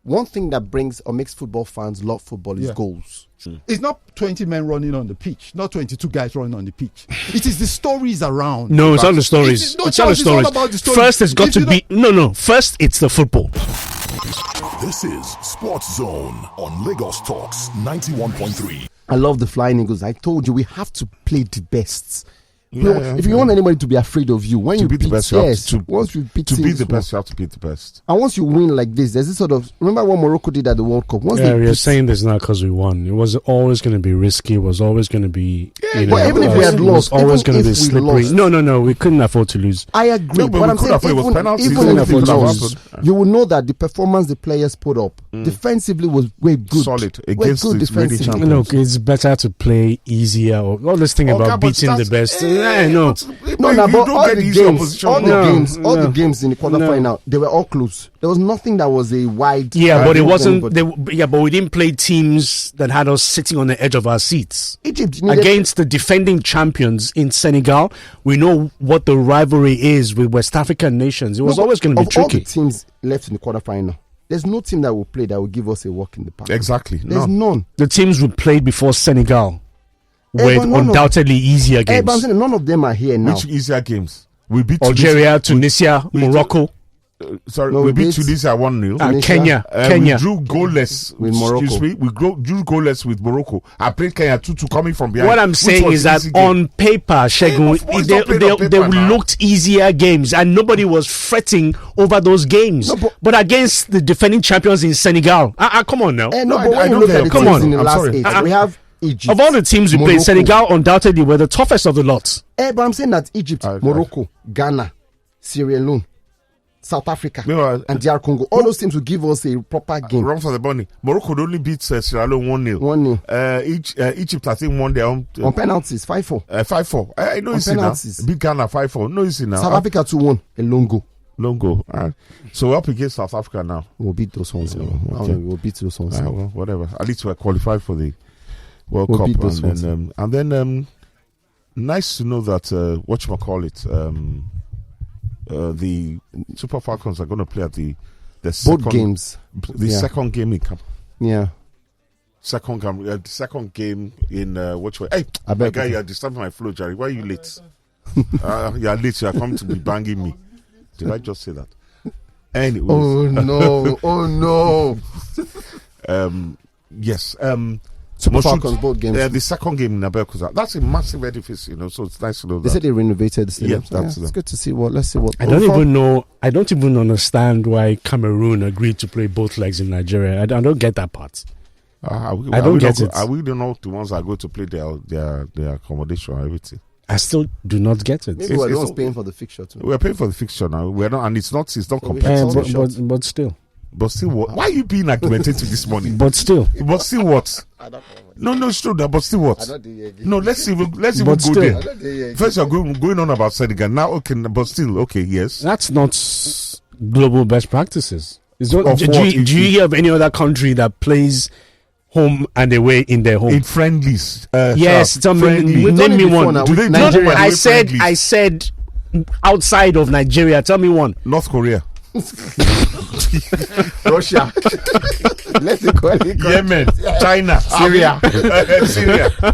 one thing that brings or makes football fans love football is goals. It's not 20 men running on the pitch, not 22 guys running on the pitch. It is the stories around. No, it's not the stories. It's not the stories. First, it's got to be... No. First, it's the football. This is Sports Zone on Lagos Talks 91.3. I love the Flying Eagles. I told you, we have to play the best. If you want anybody to be afraid of you, when you beat the best, once you beat to beat the best, you have to beat the best. And once you win like this, there's this sort of, remember what Morocco did at the World Cup? You're saying this not because we won. It was always going to be risky. It was always going to be, but even if we had lost, it was always going to be slippery. No, we couldn't afford to lose. I agree, but I'm saying even if we lost, you will know that the performance the players put up defensively was way good. Solid against the reigning champions. Look, it's better to play easier. All this thing about beating the best. But all the games in the quarterfinal, they were all close. There was nothing that was a wide. But it wasn't. But we didn't play teams that had us sitting on the edge of our seats. Egypt against the defending champions in Senegal. We know what the rivalry is with West African nations. It was always going to be tricky. All the teams left in the quarterfinal, there's no team that will play that will give us a walk in the park. Exactly. There's none. The teams we played before Senegal were undoubtedly easier games. But I'm saying none of them are here now. Which easier games? We beat Algeria, Tunisia, Morocco. We beat Tunisia 1-0. Kenya. We drew goalless with Morocco. We drew goalless with Morocco. I played Kenya 2-2 coming from behind. What I'm saying is that on paper, Shegun, they looked easier games and nobody was fretting over those games. But against the defending champions in Senegal, come on now. I don't get it. Come on. I'm sorry. We have Egypt. Of all the teams we played, Senegal undoubtedly were the toughest of the lot. But I'm saying that Egypt, Morocco, Ghana, Sierra Leone, South Africa, and DR Congo, all those teams will give us a proper game. Wrong for the bunny. Morocco would only beat Sierra Leone 1-0. Egypt, I think, won their own. On penalties, 5-4. 5-4. I know it's now. Beat Ghana 5-4. No, it's now. South Africa 2-1. A long go. So we're up against South Africa now. We'll beat those ones. We'll beat those ones. Well, whatever. At least we're qualified for the World Cup, and then nice to know that the Super Falcons are going to play at the second games. The second game in camp. Yeah. Second game in which way? Hey, my guy, you're disturbing my flow, Jerry. Why are you late? You're late. You're coming to be banging me. Did I just say that? Anyways. Oh no! Yes. Super Falcons both games. The second game in Abeokuta. That's a massive edifice, so it's nice to know that. They said they renovated the stadium. Yeah, it's good to see let's see what. I don't even understand why Cameroon agreed to play both legs in Nigeria. I don't get that part. I don't get it. Are we not the ones that are going to play their accommodation and everything? I still do not get it. Maybe we're the ones paying for the fixture too. We're paying for the fixture now. We're not, and it's not competitive. But still. But still, what? Why are you being argumentative this morning? But still what? No, it's true. But still, what? No, let's even go there. First, you're going on about Senegal now. Okay, but still, okay, yes. That's not global best practices. Do you hear of any other country that plays home and away in their home in friendlies? Yes, name me one. I said outside of Nigeria. Tell me one. North Korea. Russia, Yemen, China, Syria,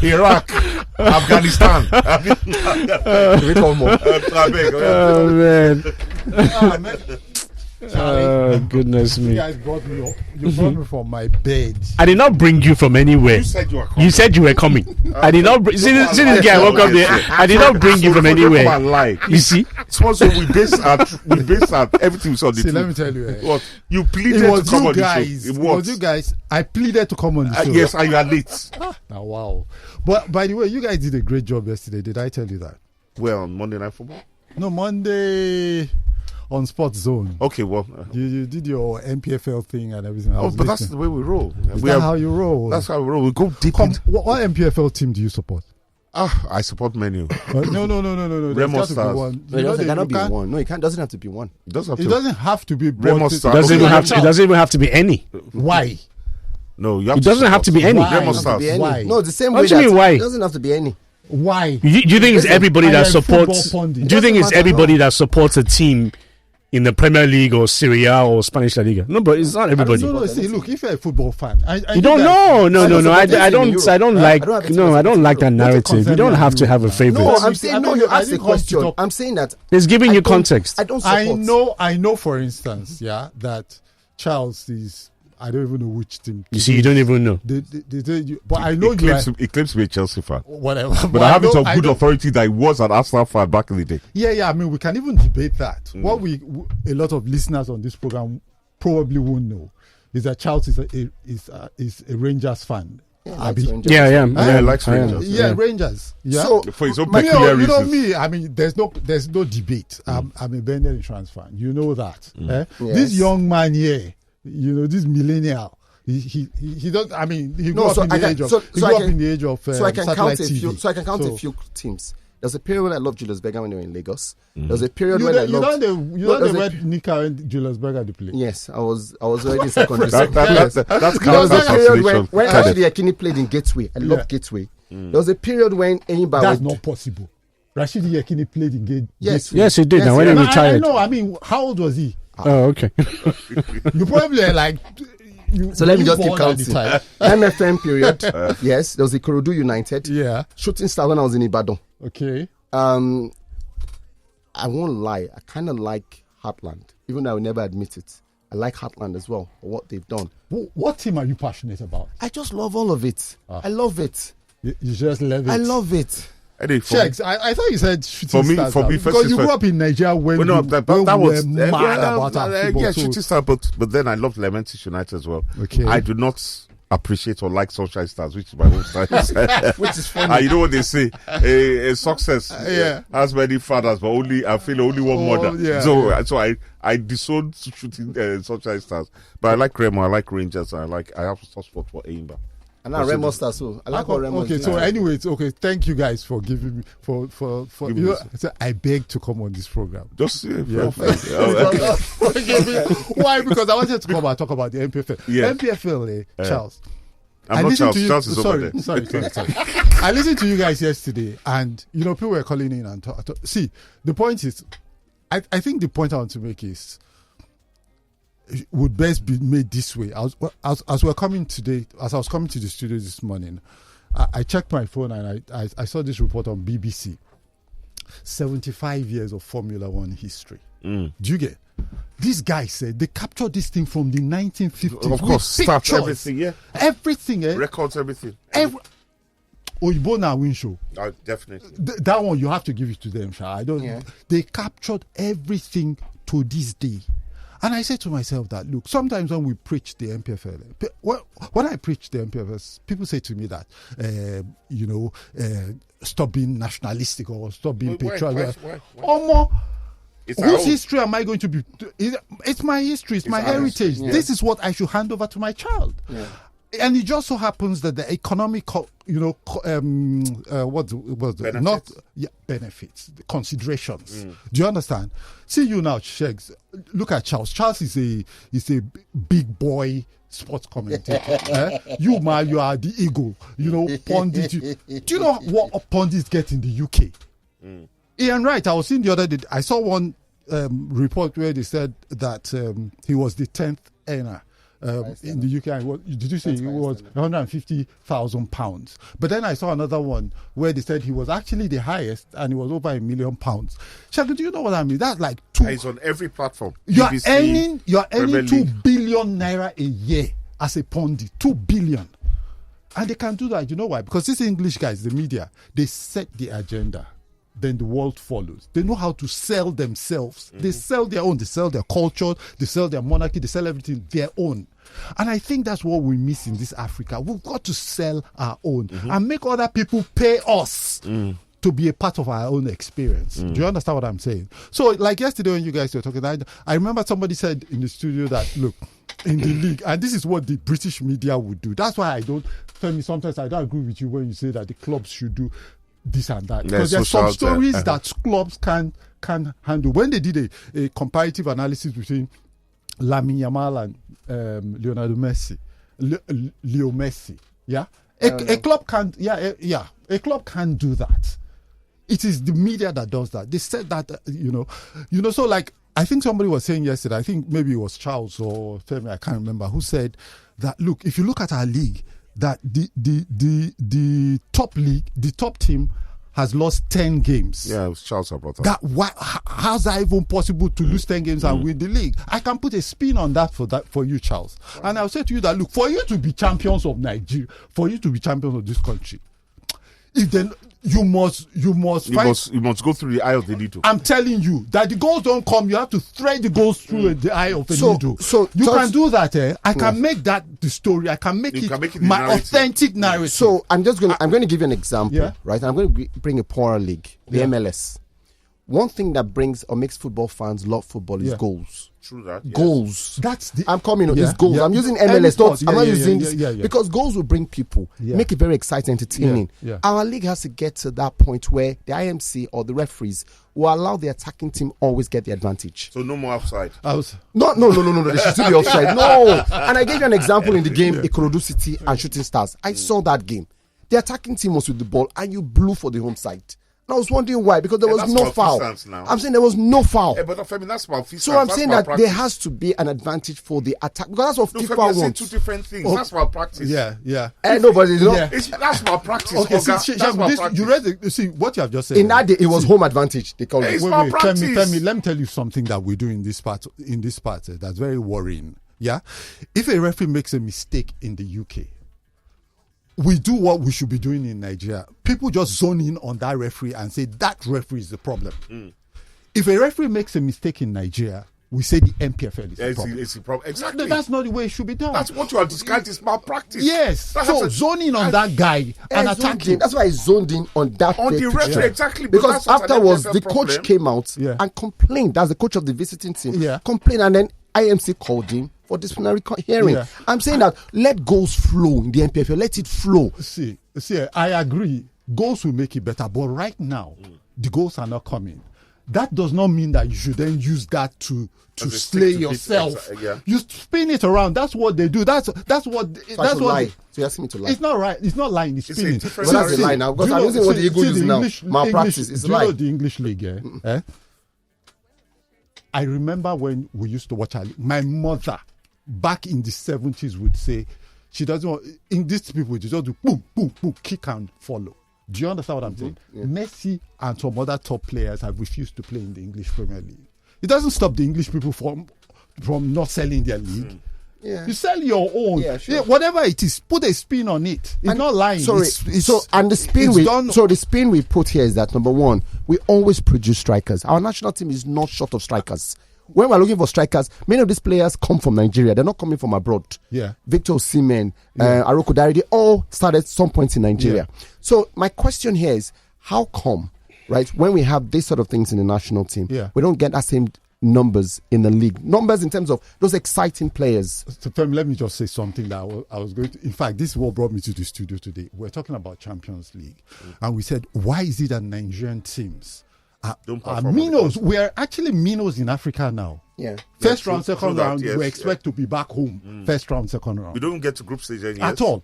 Iraq, Afghanistan. Oh, goodness me. You guys brought me from my bed. I did not bring you from anywhere. You said you were coming. I did not see this guy woke up there. I did not bring you from anywhere. You see? So we base at everything we saw. Let me tell you. What? You pleaded to come on the show. It was you guys. I pleaded to come on the show. Yes, and you are late. Wow. But by the way, you guys did a great job yesterday. Did I tell you that? Well, on Monday Night Football? No, Monday on Sports Zone. Okay, well. You did your MPFL thing and everything. But that's the way we roll. That's how you roll. That's how we roll. We go deep. What MPFL team do you support? I support Menu. No. Remo Stars. It cannot be one. No, it doesn't have to be one. It doesn't have to be Remo Stars. It doesn't even have to be any. Why? No, it doesn't have to be any. Remo Stars. Why? No, the same way. What do you mean why? It doesn't have to be any. Why? Do you think it's everybody that supports? Do you think it's everybody that supports a team in the Premier League or Serie A or Spanish La Liga. No, but it's not everybody. No, see, look, if you're a football fan, you don't know. No. I don't like that narrative. You don't have to have a favorite. No, I'm saying no. You asked the question. I'm saying that it's giving you context. I don't support. I know. For instance, that Charles is. I don't even know which team. You see, you don't even know. But I know he claims to be a Chelsea fan. Whatever. But I have it on good authority that he was an Arsenal fan back in the day. Yeah. I mean, we can even debate that. What a lot of listeners on this program probably won't know is that Charles is a Rangers fan. I like Rangers. Yeah, Rangers. Yeah. So for his own peculiar reasons. You know me. I mean, there's no debate. I'm a Bendel insurance fan. You know that. Yes. This young man here. This millennial, he does. I mean, he grew up in the age of so I can count TV. I can count a few teams. There's a period when I loved Julius Berger when they were in Lagos. There's a period when I loved. You know when Nika and Julius Berger they play. Yes, I was already in secondary. That's there was a period when actually Akini played in Gateway. I loved Gateway. There was a period when Enyimba. That's not possible. Rashidi Yekini played in Gateway. Yes, he did. Yes, when he retired. I know. I mean, how old was he? Oh, okay. You probably are like. So let me just keep counting. MFM period. Yes, there was the Ikorodu United. Yeah. Shooting Star when I was in Ibadan. Okay. I won't lie. I kind of like Heartland, even though I will never admit it. I like Heartland as well for what they've done. What team are you passionate about? I just love all of it. I love it. You just love it. I love it. Sheks, I thought you said Shooting Stars. For me, because you grew up in Nigeria when that was mad about our football. Yeah, Shooting Stars, but then I loved Leventis United as well. Okay. I do not appreciate or like Sunshine Stars, which is my own style. Which is funny. You know what they say? A success has many fathers, but I feel only one mother. Yeah, so I disowned Shooting Sunshine Stars. But I like Remo, I like Rangers, I have a soft spot for Enyimba. And now Remo Stars, so I like what Remo. Okay, so anyways, thank you guys for giving me for I beg to come on this program. Just why? Because I wanted to come and talk about the MPFL. Yeah. MPFL, Charles. I'm not Charles. Charles is over there. Sorry. I listened to you guys yesterday, and people were calling in and see. The point is, I think the point I want to make is. Would best be made this way. As we're coming today, as I was coming to the studio this morning, I checked my phone and I saw this report on BBC. 75 years of Formula One history. Do you get? This guy said they captured this thing from the 1950s. Of course, stats, everything, everything, records, everything. Oyibona win show. Definitely. That one you have to give it to them, Sha. They captured everything to this day. And I said to myself that, look, sometimes when we preach the MPFL, when I preach the MPFL, people say to me that, stop being nationalistic or stop being patriotic. Whose history am I going to be? It's my history. It's my heritage. Yeah. This is what I should hand over to my child. Yeah. And it just so happens that the economic, benefits, the considerations. Do you understand? See you now, Shegs. Look at Charles. Charles is a big boy sports commentator. You are the eagle. Pundit. Do you know what pundits get in the UK? Ian Wright. I was seeing the other day. I saw one report where they said that he was the 10th earner. In the UK, did you say it was £150,000? But then I saw another one where they said he was actually the highest and it was over £1 million. Shagun, do you know what I mean? That's like He's on every platform. You're earning 2 billion naira a year as a pundit. 2 billion. And they can do that. You know why? Because these English guys, the media, they set the agenda. Then the world follows. They know how to sell themselves. They sell their own. They sell their culture. They sell their monarchy. They sell everything their own. And I think that's what we miss in this Africa. We've got to sell our own and make other people pay us to be a part of our own experience. Do you understand what I'm saying? So, like yesterday when you guys were talking, I remember somebody said in the studio that, look, in the league, and this is what the British media would do. That's why sometimes I don't agree with you when you say that the clubs should do this and that, because there's some stories that clubs can handle. When they did a comparative analysis between Lamine Yamal and Leo Messi, a club can't. A club can't do that. It is the media that does that. They said that, so like I think somebody was saying yesterday, I think maybe it was Charles or Femi, I can't remember, who said that, look, if you look at our league, that the top team has lost 10 games. Yeah, it was Charles about that. How's that even possible to lose 10 games and win the league? I can put a spin on that for you, Charles. Right. And I'll say to you that, look, for you to be champions of Nigeria, for you to be champions of this country, if then you must go through the eye of the needle. I'm telling you that the goals don't come. You have to thread the goals through the eye of the needle. So you can do that. I can make that the story. I can make it my narrative. Authentic narrative. So I'm going to give you an example, right? I'm going to bring a poorer league, the MLS. One thing that brings or makes football fans love football is goals. True that. Yes. Goals. I'm coming on. It's goals. Yeah. I'm using MLS. I'm not using this because goals will bring people, make it very exciting, entertaining. Our league has to get to that point where the IMC or the referees will allow the attacking team always get the advantage. So no more offside. No. They should still be offside. No. And I gave you an example in the game, Ikorodu City and Shooting Stars. I saw that game. The attacking team was with the ball and you blew for the home side. I was wondering why, because there was no foul. I'm saying there was no foul. But Femi, that's malfeasance. So I'm saying that there has to be an advantage for the attack, because that's what FIFA wants. You're saying two different things. That's malpractice. Yeah. That's malpractice. Okay, that's malpractice. You read see what you have just said. In that day, it was home advantage. They call it. Wait, Femi, let me tell you something that we do in this part. That's very worrying. Yeah, if a referee makes a mistake in the UK, we do what we should be doing in Nigeria. People just zone in on that referee and say that referee is the problem. If a referee makes a mistake in Nigeria, we say the MPFL is the problem. It's the problem. Exactly. That's not the way it should be done. That's what you are describing as malpractice. Yes. So zoning on that guy and attacking. That's why I zoned in on that. On the referee, exactly. Because afterwards, the coach came out and complained. That's the coach of the visiting team. Complained, and then IMC called him for disciplinary hearing. I'm saying that let goals flow in the MPFL. Let it flow. See, I agree. Goals will make it better. But right now, the goals are not coming. That does not mean that you should then use that to slay yourself. You spin it around. That's what they do. That's what. Lie. So you're asking me to lie? It's not right. It's not lying. It's spinning. Well, that's a lie now. Because I'm using what the Eagle use now. Malpractice. It's a lie. Do you know the English league? I remember when we used to watch our league. My mother, back in the 70s, would say she doesn't want. English people would just do boom, boom, boom, kick and follow. Do you understand what I'm saying? Yeah. Messi and some other top players have refused to play in the English Premier League. It doesn't stop the English people from not selling their league. You sell your own. Whatever it is, put a spin on it. It's not lying. Sorry. The spin we put here is that, number one, we always produce strikers. Our national team is not short of strikers. When we're looking for strikers, many of these players come from Nigeria. They're not coming from abroad. Victor Osimhen, Aroko Dari, they all started some point in Nigeria. So my question here is, how come, right, when we have these sort of things in the national team, we don't get that same numbers in the league? Numbers in terms of those exciting players. So, let me just say something that I was going to. In fact, this is what brought me to the studio today. We're talking about Champions League, and we said, why is it that Nigerian teams are minnows? We are actually minnows in Africa now. First round, second round, we expect to be back home. First round, second round. We don't get to group stage at all.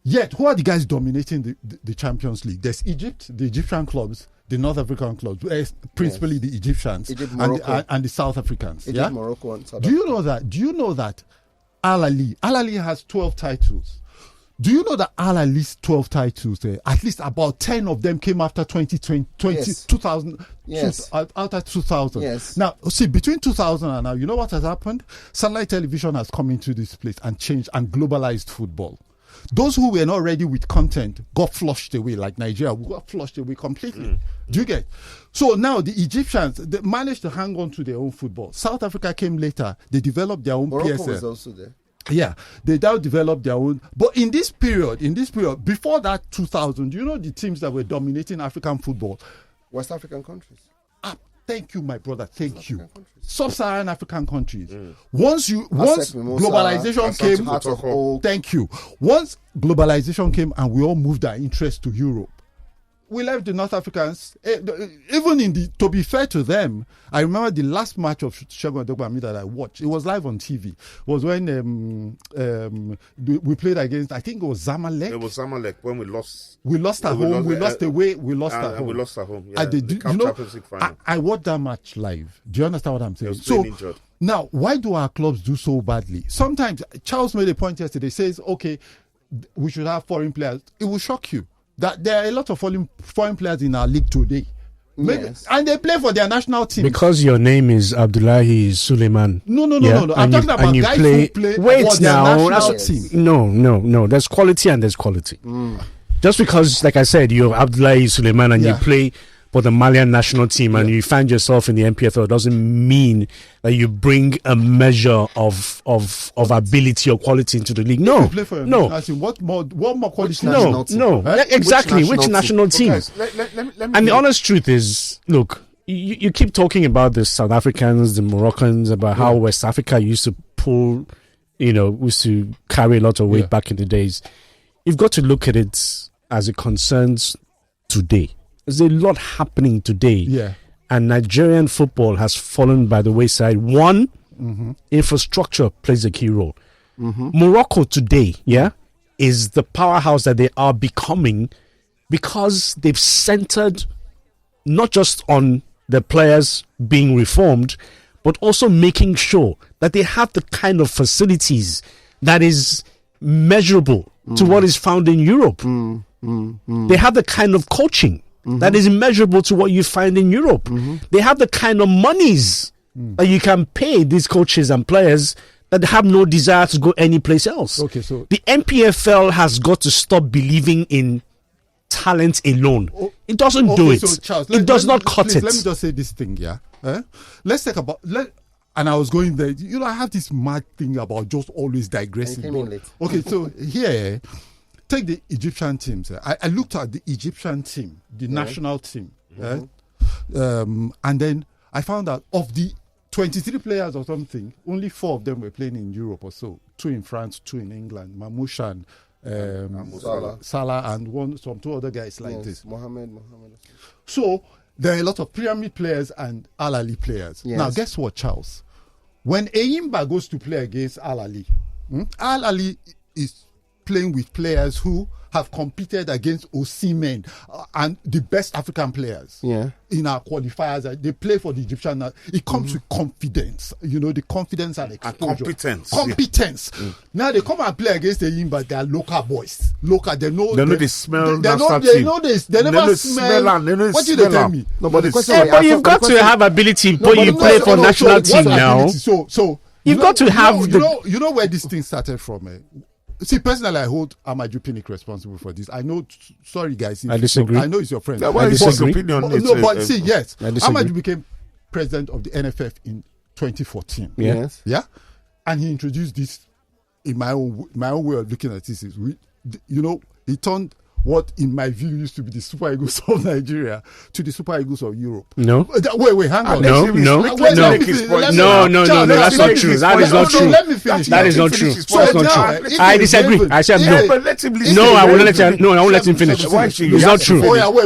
Yet, who are the guys dominating the Champions League? There's Egypt, the Egyptian clubs, the North African clubs, principally the Egyptians and the South Africans. Egypt, Morocco, and South Do you know that Al Ahly has 12 titles? Do you know that Al Ahly's 12 titles, at least about 10 of them came after 2020, 2000, after 2000. Now, see, between 2000 and now, you know what has happened? Satellite television has come into this place and changed and globalized football. Those who were not ready with content got flushed away, like Nigeria. We got flushed away completely. Do you get? So now the Egyptians, they managed to hang on to their own football. South Africa came later. They developed their own Morocco PSL. was also there. Yeah, they now developed their own. But in this period, before that 2000, you know the teams that were dominating African football? West African countries. Thank you, my brother. Thank you. Sub-Saharan African countries. Once globalization came, thank you. Once globalization came and we all moved our interest to Europe, we left the North Africans. Even to be fair to them, I remember the last match of Segun Odegbami that I watched. It was live on TV. Was when we played against, I think it was Zamalek. It was Zamalek when we lost. We lost at home. We lost away. We lost at home. We lost at home. Yeah, I watched that match live. Do you understand what I'm saying? So now, why do our clubs do so badly? Sometimes Charles made a point yesterday. Says, okay, we should have foreign players. It will shock you that there are a lot of foreign players in our league today. Yes. And they play for their national team. Because your name is Abdullahi Suleiman. No. I'm talking about guys who play for their national team. No. There's quality and there's quality. Just because, like I said, you're Abdullahi Suleiman and you play for the Malian national team and you find yourself in the MPFL doesn't mean that you bring a measure of ability or quality into the league. No. What more quality? No. Exactly. Which national team? Guys, and the honest truth is, look, you keep talking about the South Africans, the Moroccans, about how West Africa used to pull, used to carry a lot of weight back in the days. You've got to look at it as it concerns today. There's a lot happening today. And Nigerian football has fallen by the wayside. One, infrastructure plays a key role. Morocco today, is the powerhouse that they are becoming because they've centered not just on the players being reformed, but also making sure that they have the kind of facilities that is measurable to what is found in Europe. They have the kind of coaching that is immeasurable to what you find in Europe. They have the kind of monies that you can pay these coaches and players that have no desire to go anyplace else. Okay, so the MPFL has got to stop believing in talent alone. It doesn't do it. So Charles, it does not cut it. Let me just say this thing, Let's talk about... And I was going there. I have this mad thing about just always digressing. Okay, so here... Take the Egyptian teams. I looked at the Egyptian team, the national team. And then I found out of the 23 players or something, only 4 of them were playing in Europe or so. 2 in France, 2 in England. Mamouche and Salah and 2 other guys like this. Mohammed. So there are a lot of pyramid players and Al Ahly players. Now, guess what, Charles? When Eyimba goes to play against Al Ahly, Al Ahly is playing with players who have competed against Osimhen and the best African players in our qualifiers. They play for the Egyptian. It comes with confidence, the confidence and exposure. Competence. Now they come and play against the Eyimba. They are local boys. They know they smell. They never smell. What did they tell me? But you've got to have ability. But you play for national team now. So you've got to have you know where this thing started from. See, personally, I hold Amaju Pinnick responsible for this. I know, sorry guys. I disagree. I know it's your friend. I disagree. Yes. Amaju became president of the NFF in 2014. Yes. Yeah? And he introduced this, in my own way of looking at this, is, he turned what, in my view, used to be the Super Eagles of Nigeria to the Super Eagles of Europe. No. Wait, hang on. No, that's not true. That is not true. Let me finish. That is not true. That's not true. I disagree. I said no. But let him listen. No, I will let him. No, I won't let him finish. It's not true. Oh yeah, wait.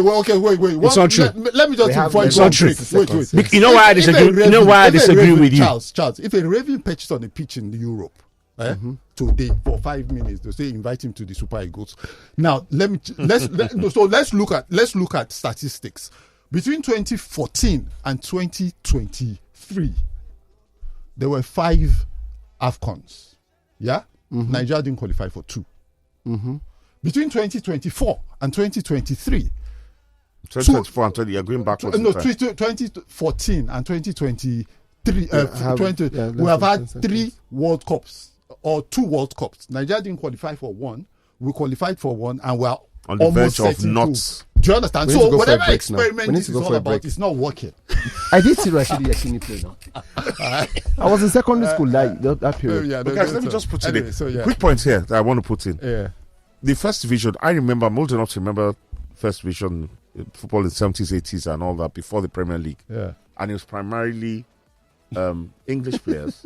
It's not true. Let me just inform you. It's not true. Wait. You know why I disagree? You know why I disagree with you? Charles, if a Raven pitches on a pitch in Europe, today for 5 minutes, they say invite him to the Super Eagles. Now let's look at statistics. Between 2014 and 2023, there were 5 AFCONs. Nigeria didn't qualify for 2. Between 2024 and 2023. 2024 and 20, you're going backwards. No, 2014 and 2023. We have had 3 World Cups. Or 2 World Cups. Nigeria didn't qualify for 1. We qualified for 1, and we're on the verge of not. Do you understand? So whatever experiment this is all about, it's not working. I did see Rashidi Yakini play now. I was in secondary school that period. Guys, let me just put in quick point here that I want to put in. The first division, I remember, I'm old enough to remember first division football in the 70s, 80s and all that before the Premier League. And it was primarily English players.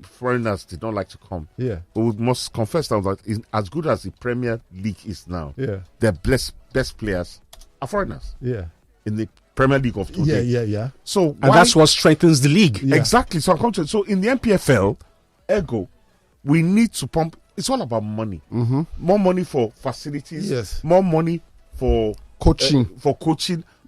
Foreigners did not like to come. But we must confess that as good as the Premier League is now, they're blessed best players are foreigners. Yeah. In the Premier League of today. Yeah. So and that's what strengthens the league. Yeah. Exactly. So I'm coming to so in the MPFL, ergo, we need to pump. It's all about money. Mm-hmm. More money for facilities. Yes. More money for coaching.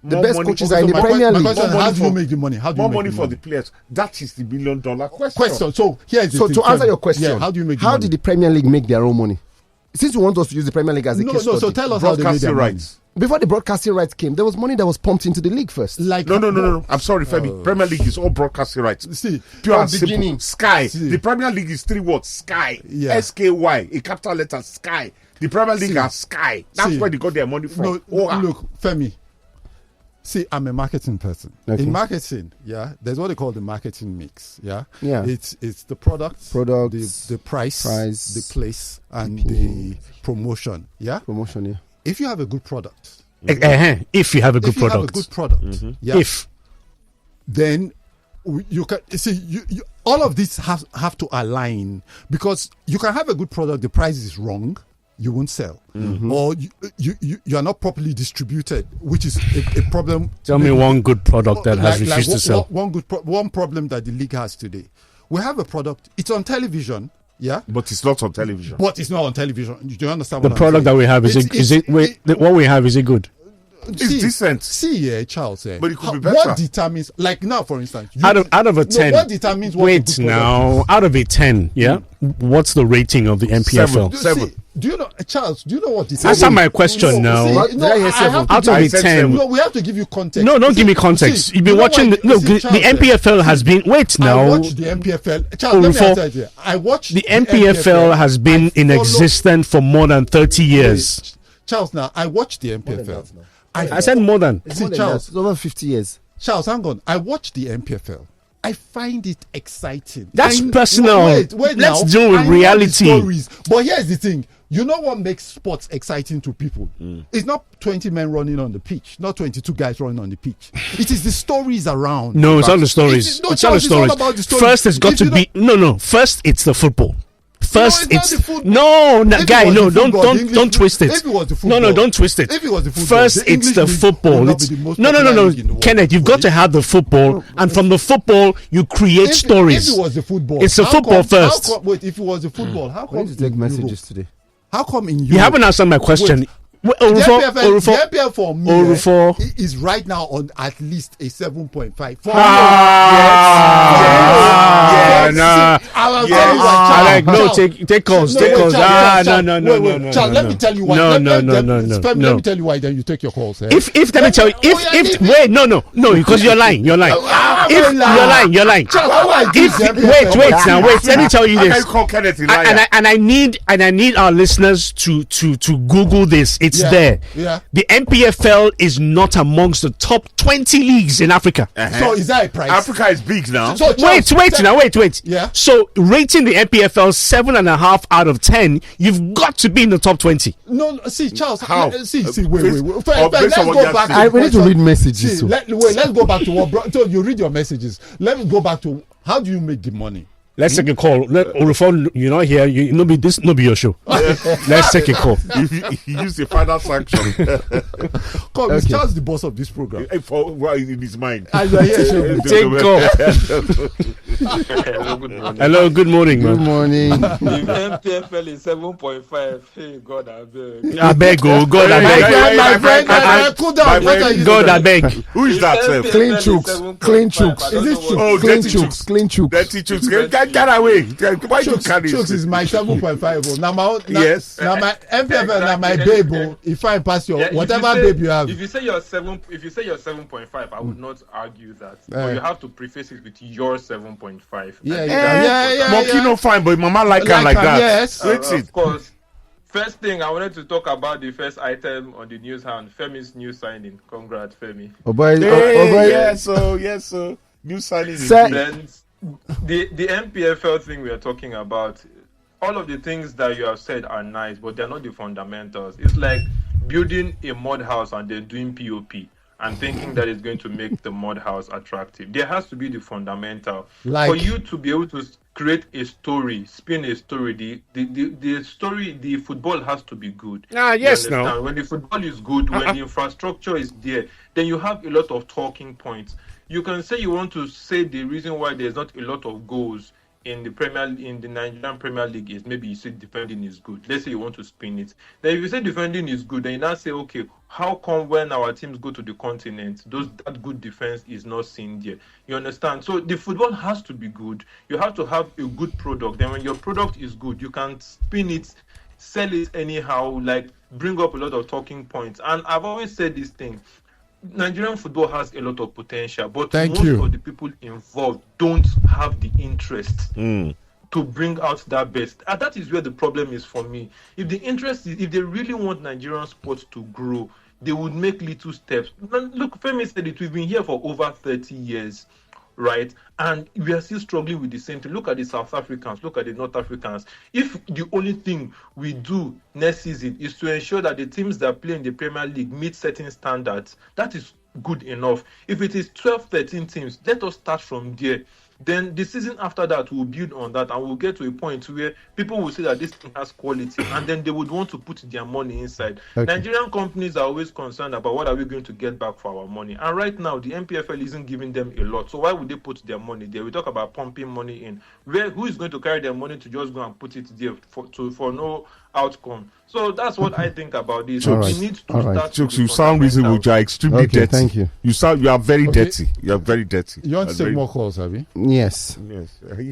The best coaches are in the Premier League. How do you make the money? More money for the players. That is the $1 million question. So here's the thing. To answer your question, how do you make? How did the Premier League make their own money? Since you want us to use the Premier League as a case study, so tell us how they made their rights. Before the broadcasting rights came, there was money that was pumped into the league first. No. I'm sorry, Femi. Premier League is all broadcasting rights. See, pure and simple. Sky. See. The Premier League is 3 words. Sky. Yeah. SKY. A capital letter. Sky. The Premier League are Sky. That's where they got their money from. Look, Femi. See, I'm a marketing person. Okay. In marketing, there's what they call the marketing mix. Yeah. It's the product, the price, the place, and the promotion. Yeah. If you have a good product, if you have a good product, then you can see you all of these have to align, because you can have a good product, the price is wrong, you won't sell, or you are not properly distributed, which is a problem. Tell me one good product that has refused to sell. One problem that the league has today. We have a product, it's on television. Yeah, but it's not on television. But it's not on television. Do you understand? The product that we have is what we have, is it good? It's decent. See, Charles. But it could be better. What determines, like now, for instance, out of a 10? What determines? Wait, now, out of a 10, what's the rating of the MPFL? 7. Do you know, Charles? Do you know what this? Answer my question now. Out of a 10. No, we have to give you context. No, don't give me context. You've been watching. The MPFL has been. Wait now. I watched the MPFL. Charles, let me answer you. I watched the MPFL has been in existence for more than 30 years. Charles, now I watched the MPFL. I said more than. See, Charles, it's over 50 years. Charles, hang on. I watched the MPFL. I find it exciting. That's personal. Wait Let's deal with reality. But here's the thing. You know what makes sports exciting to people? It's not 20 men running on the pitch, not 22 guys running on the pitch. It is the stories around. No, it's not the stories. It's not the stories. First, it's got to be. No. First, it's the football. First, don't twist it. If it was the football, no, don't twist it. If it was the football, first, it's the football. No. Kenneth, you've got to have the football, and from the football, you create stories. If it was the football, it's the football first. If it was the football, how come? I need to take messages today. How come in Europe? You haven't answered my question. The MPFL for me is right now on at least a 7.5. Take calls. No. Charles, let me tell you why. Let me tell you why. Then you take your calls. If let me tell you. Wait, no, because you're lying. You're lying. You're lying. Wait. Let me tell you this. And I need our listeners to Google this. It's there. Yeah. The MPFL is not amongst the top 20 leagues in Africa. So is that a price? Africa is big now. So wait. Yeah. So rating the MPFL 7.5 out of 10, you've got to be in the top 20. No, see, Charles. How? Wait. Let's go back. We need to read messages. Let's go back to what. So you read your messages. Let me go back to how do you make the money? Let's take a call. You're not here. No be your show. Let's take a call. You use the final sanction. Come, okay. Charles, the boss of this program. In his mind. Take call. Hello, good morning, man. Good morning. The MPFL is 7.5. Hey, God, I beg. I beg, God, I beg. My friend, cool down. God, I beg. Who is that? Clean chooks. Is it true? Oh, Clean chooks. Dirty chooks. Get away. Why you carry Chooks is my 7.5. Now my MPFL, now my baby. If I pass your whatever baby you have. If you say you're 7.5, I would not argue that. But you have to preface it with your 7.5. Yeah. Monkey no fine, but mama like her like that. Yes. Of course. First thing, I wanted to talk about the first item on the news hand. Femi's new signing. Congrats, Femi. Oh boy. Yes, sir. New signing. Then the MPFL thing we are talking about, all of the things that you have said are nice, but they're not the fundamentals. It's like building a mud house and then doing POP and thinking that it's going to make the mud house attractive. There has to be the fundamental. For you to be able to create a story, spin a story. The story, the football has to be good. Yes, no. When the football is good, when the infrastructure is there, then you have a lot of talking points. You can say you want to say the reason why there's not a lot of goals in the Nigerian Premier League is maybe you say defending is good. Let's say you want to spin it. Then if you say defending is good, then you now say, okay, how come when our teams go to the continent, that good defense is not seen there? You understand? So the football has to be good. You have to have a good product. Then when your product is good, you can spin it, sell it anyhow, like bring up a lot of talking points. And I've always said this thing. Nigerian football has a lot of potential, but most of the people involved don't have the interest to bring out that best. And that is where the problem is for me. If the interest is, if they really want Nigerian sports to grow, they would make little steps. Look, Femi said it, we've been here for over 30 years, right? And we are still struggling with the same thing. Look at the South Africans, look at the North Africans. If the only thing we do next season is to ensure that the teams that play in the Premier League meet certain standards, that is good enough. If it is 12, 13 teams, let us start from there. Then the season after that, we'll build on that and we'll get to a point where people will say that this thing has quality and then they would want to put their money inside. Okay. Nigerian companies are always concerned about what are we going to get back for our money. And right now, the MPFL isn't giving them a lot. So why would they put their money there? We talk about pumping money in. Who is going to carry their money to just go and put it there for no outcome? So that's what I think about this. We need to start. Jokes, you sound reasonable. You are extremely dirty. Thank you. You are very dirty. You are very dirty. You want to take more calls, have you? Yes.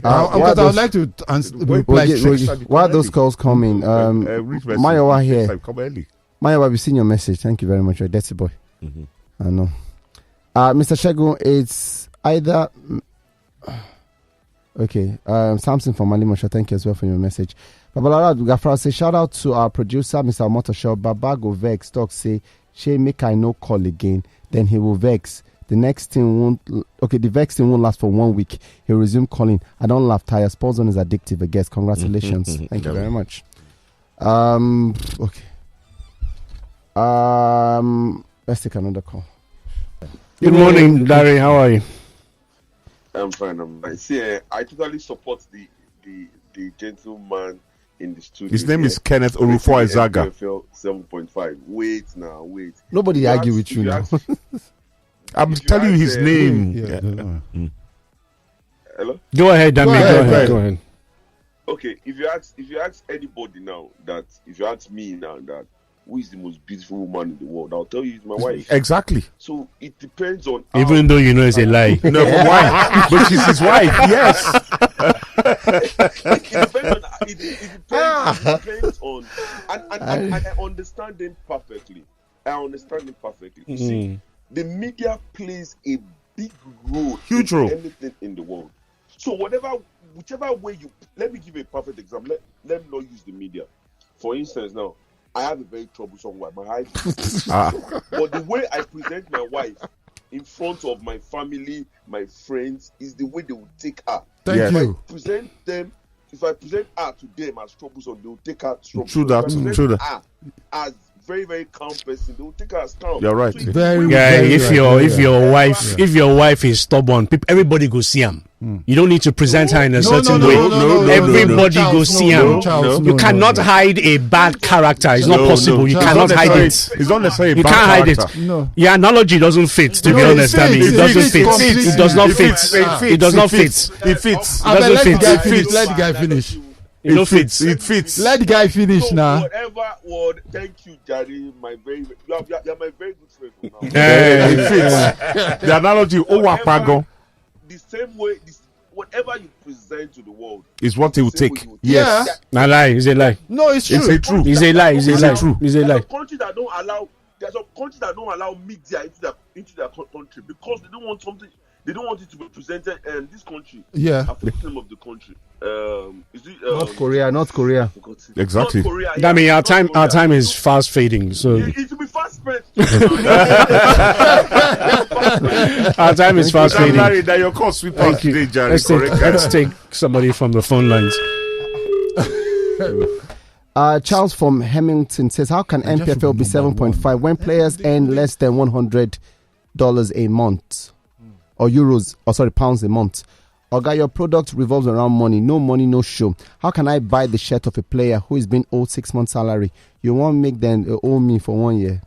I would like to reply. While those calls come in, Mayowa here. Mayowa, we've seen your message. Thank you very much. You're a dirty boy. I know. Mr. Shegun, it's either. Okay. Samson from Malimosha, thank you as well for your message. Babalara Gafra say shout out to our producer, Mr. Motoshaw. Baba go vex, talk say, she make I no call again. Then he will vex. The next thing won't. Okay, the vex thing won't last for 1 week. He'll resume calling. I don't laugh. Tire Sports Zone is addictive. I guess. Congratulations. Thank you very much. Okay. Let's take another call. Good morning, Larry. How are you? I'm fine. See, I totally support the gentleman in the studio. His name is Kenneth Orufo Izaga. 7.5. Wait. Nobody argue with you now. I'm telling you his name. Hello? Go ahead, Dami. Go ahead. Okay, if you ask anybody now that, if you ask me now that, who is the most beautiful woman in the world, I'll tell you it's my wife. Exactly. So it depends on. Even though you know it's a lie. No, but why? But she's his wife. Yes. It depends on. And I understand them perfectly. You see, the media plays a big role. Huge role. Anything in the world. So whichever way you. Let me give you a perfect example. Let me not use the media. For instance, now. I have a very troublesome wife. My wife, but the way I present my wife in front of my family, my friends, is the way they will take her. Thank you. If I present her to them as troublesome, they will take her troublesome. True that. As very, very calm person, they will take her as calm. You're right. So if your wife is stubborn, everybody go see him. You don't need to present her in a certain way. Everybody go see him. You cannot hide a bad character. It's not possible. You cannot hide it. It's not necessarily you can't hide it. No. Your analogy doesn't fit, to be honest. It doesn't fit. It does not fit. It does not fit. It fits. Let the guy finish. It fits. It fits. Let the guy finish now. Whatever word. Thank you, Jari. You're my very good friend now. It fits. The analogy. The same way. Whatever you present to the world is what they will take. Yes. A lie. It's a lie. No, it's true. It's a true. It's a lie. It's a lie. It's a lie. There's some countries that don't allow media into their country because they don't want something. They don't want it to be presented. This country. Yeah. I forget the name of the country. Is it North Korea? Exactly. North Korea, I mean, our time is fast fading. So it will be fast spent. Our time is fast fading. Larry, that your call sweep. Thank you. Let's take somebody from the phone lines. Charles from Hemington says, how can MPFL be 7.5 when players earn less than $100 a month? Or pounds a month? Oga, your product revolves around money. No money, no show. How can I buy the shirt of a player who is being owed 6 months salary? You won't make them owe me for 1 year.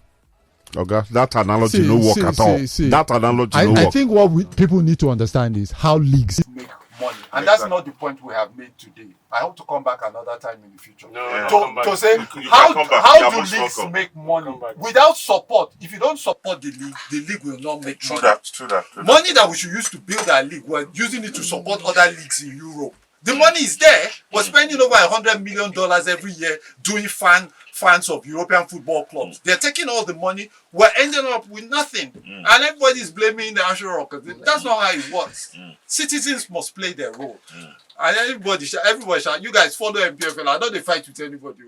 Okay, that analogy no work at all. That analogy no work. I think what people need to understand is how leagues make money, and that's not the point we have made today. I hope to come back another time in the future to say how do leagues make money without support. If you don't support the league will not make money. True that. Money that we should use to build our league, we're using it to support other leagues in Europe. The money is there. We're spending over $100 million every year doing fans of European football clubs. They're taking all the money. We're ending up with nothing. And everybody's blaming the National Rock. That's not how it works. Citizens must play their role. And everybody should, you guys follow MPFL. I know they fight with anybody.